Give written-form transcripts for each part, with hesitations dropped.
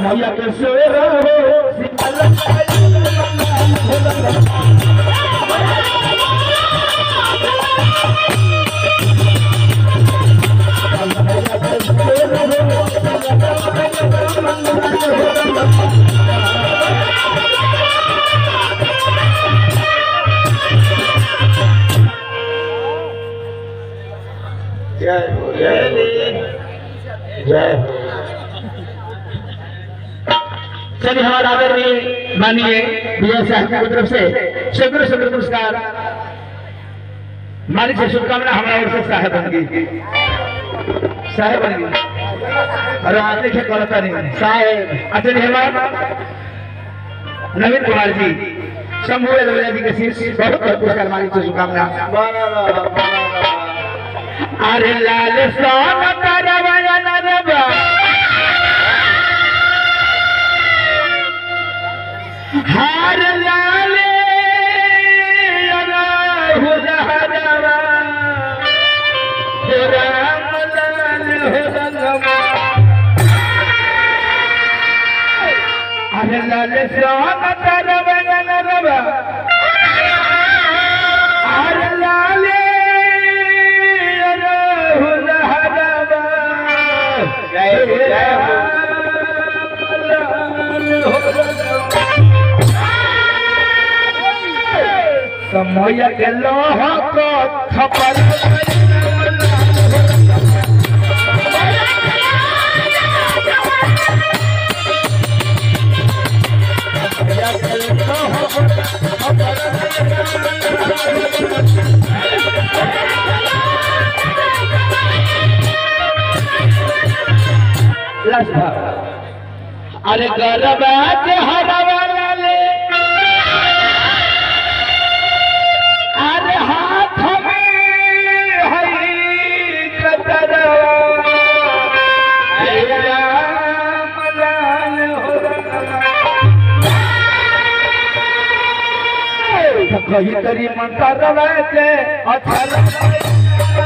समैया के शेर हो जय हो जय हो। चलिए हमारा आदरणीय माननीय विजय साहब की तरफ से सैकड़ों सैकड़ों पुरस्कार मालिक से शुभकामना हमारा ओर से साहब बन गई और आते थे कलता नहीं साहेब। आचार्य हमारा नवीन कुमार जी शंभू लवलिया जी के शीर्ष बहुत बहुत पुरस्कार मालिक से शुभकामना। अरे लाल सोन करवया नरबा हार लाले हो जहरवा हो राम लाल हो रंगवा। अरे लाल सोन करवया नरबा हार लाले समय के लोह को थप्पड़ अरे गरबा के हरवा ले अरे हाथ में हरी कतरवा राम लाल हो रंगवा कही तरी मंत्रवा के अथर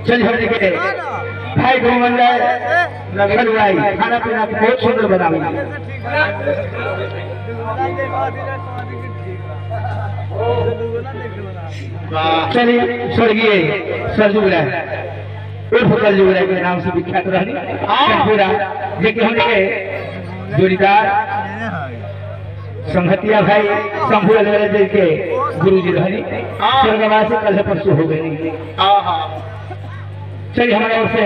चल हमने के भाई घूमन जाए नगर भाई खाना पीना बहुत सुंदर बनाएंगे। चलिए स्वर्गीय सरजुगराय उर्फ कलजुगराय के नाम से विख्यात रहनी पूरा जेके हमने के जोड़ीदार संघतिया भाई शंभू लवलिया जी के गुरु जी रहनी स्वर्गवासी कल परसों हो गई। चलिए हमारे ओर से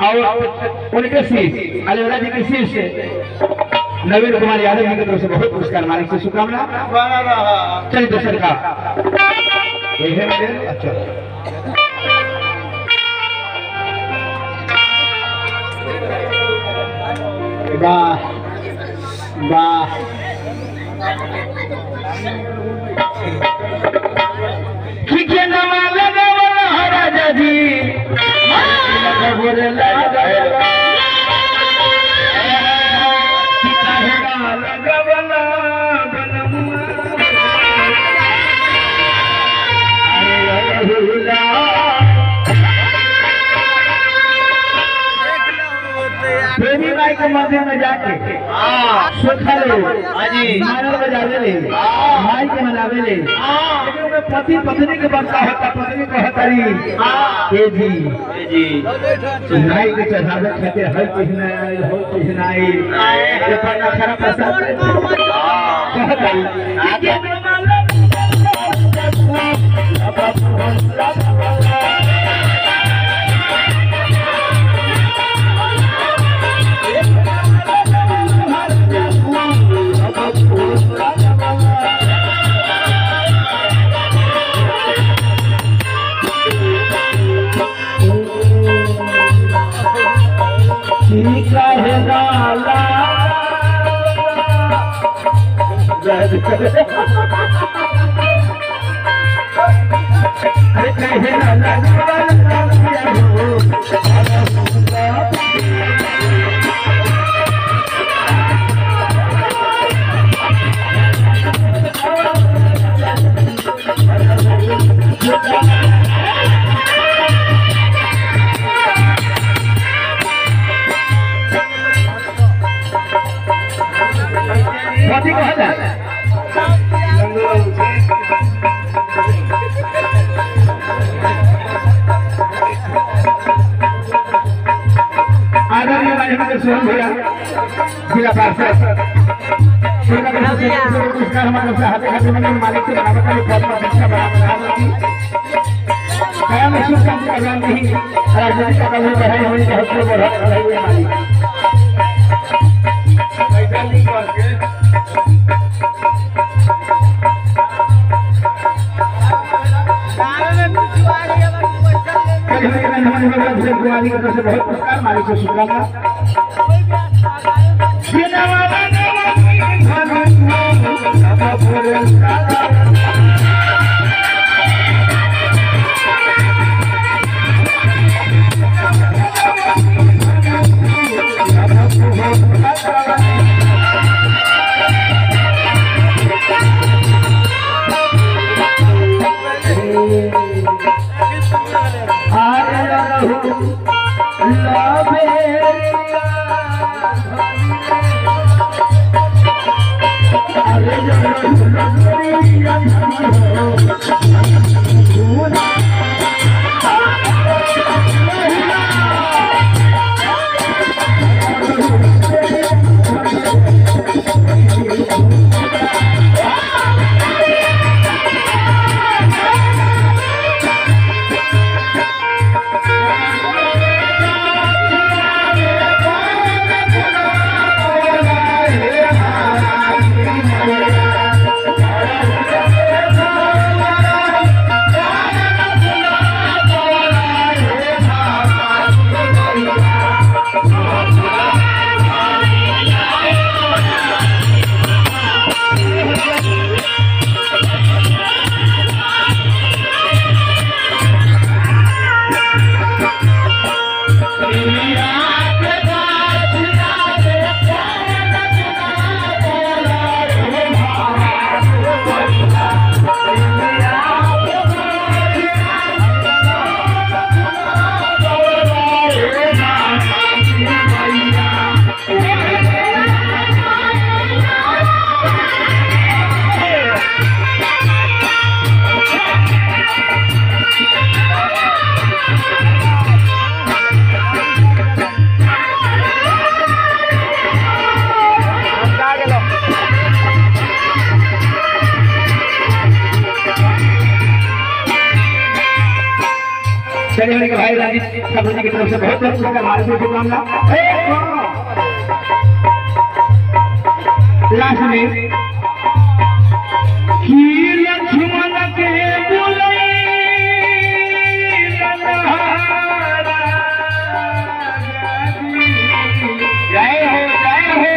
और उनके शीश लवलिया जी के शीश से नवीन कुमार यादव जी की तरफ से बहुत पुरस्कार मालिक से शुभकामना। चलिए दूसरे का अच्छा वाह वाह राजा जी देवी माई के मंदिर में जाके सुखले मानव बजावे ले माई के मनावे ले लेकिन उनके पति पत्नी के बच्चा होता पत्नी कहतरी ए जी नाई के चढ़ावे खातिर हर चीज नहीं हो चीज नहीं ये पन्ना खरा प्रसाद कहतरी अरे कहे ना लगा कथी कहला आदरणीय माननीय सोहन भैया जिला पार्षद पुरस्कार हमारे से हाथे हाथे मंदिर मालिक से बराबर का बहुत अच्छा बराबर कया महसूस करते अभियान नहीं राजनीति का कभी बढ़ाई हुई बहुत से बढ़ा रही है मालिक पैसा नहीं करके हमारे बहुत पुरस्कार मालिक से शुभकामना चलिए भाई राजीव ठाकुर जी की तरफ से बहुत बहुत हमारे से शुभकामना। लास्ट में लक्ष्मण के जय हो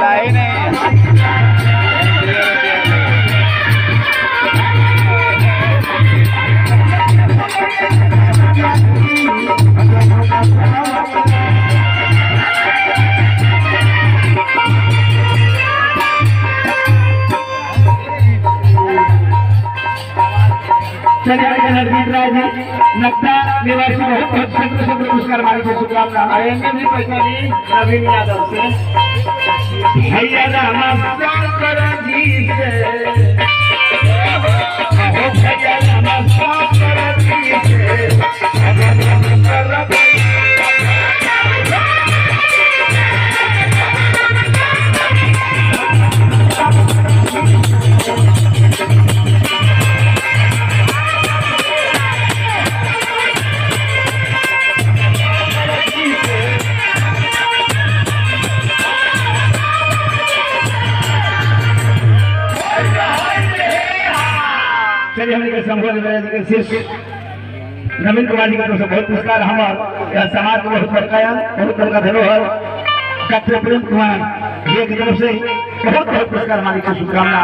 लाइन नक्ता निवासी बहुत बहुत पुरस्कार मालिक से शुभकामना। आएंगे भी पैसा नहीं नवीन यादव से भैया नमस्कार जी से भैया नमस्कार जी से नवीन कुमार जी की तरफ से बहुत पुरस्कार हमारे समाज को बहुत बड़काया बहुत बड़का धरोहर डॉक्टर प्रेम कुमार ये की तरफ से बहुत बहुत पुरस्कार मालिक की शुभकामना।